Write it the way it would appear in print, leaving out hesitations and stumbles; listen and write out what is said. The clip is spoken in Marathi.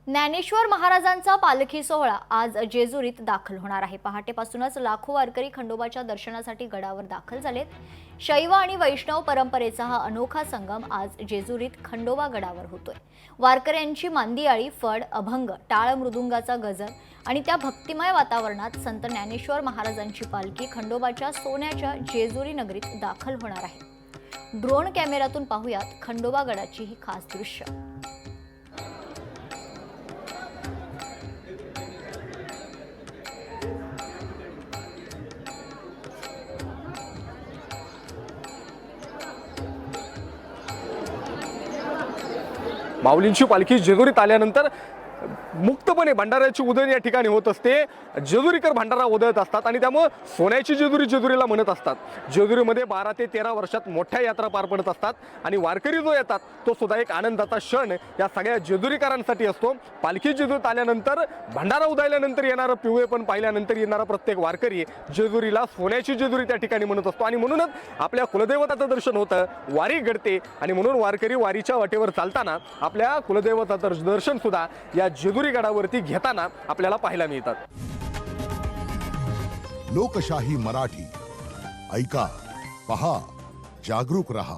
ज्ञानेश्वर महाराजांचा पालखी सोहळा आज जेजुरीत दाखल होणार आहे। पहाटेपासूनच लाखो वारकरी खंडोबाच्या दर्शनासाठी गडावर दाखल झालेत। शैव आणि वैष्णव परंपरेचा हा अनोखा संगम आज जेजुरीत खंडोबा गडावर होतोय। वारकऱ्यांची मांदियाळी, फड, अभंग, टाळ मृदुंगाचा गजर आणि त्या भक्तिमय वातावरणात संत ज्ञानेश्वर महाराजांची पालखी खंडोबाच्या सोन्याच्या जेजुरी नगरीत दाखल होणार आहे। ड्रोन कॅमेऱ्यातून पाहूयात खंडोबा गडाची ही खास दृश्य। माऊलींची पालखी जेजुरीत आल्यानंतर मुक्तपणे भंडाऱ्याची उधळण या ठिकाणी होत असते। जेजुरीकर भंडारा उधळत असतात आणि त्यामुळे सोन्याची जेजुरी जेजुरीला म्हणत असतात। जेजुरीमध्ये 12 ते 13 वर्षात मोठ्या यात्रा पार पडत असतात आणि वारकरी जो येतात तो सुद्धा एक आनंदाचा क्षण या सगळ्या जेजुरीकरांसाठी असतो। पालखी जेजुरीत आल्यानंतर भंडारा उधळल्यानंतर येणारं पिवळे पण पाहिल्यानंतर येणारा प्रत्येक वारकरी जेजुरीला सोन्याची जेजुरी त्या ठिकाणी म्हणत असतो आणि म्हणूनच आपल्या कुलदेवताचं दर्शन होतं, वारी घडते आणि म्हणून वारकरी वारीच्या वाटेवर चालताना आपल्या कुलदेवताचं दर्शन सुद्धा या जेजुरी गडावरती घेताना आपल्याला पाहायला मिळतात। लोकशाही मराठी ऐका, पहा, जागरूक रहा।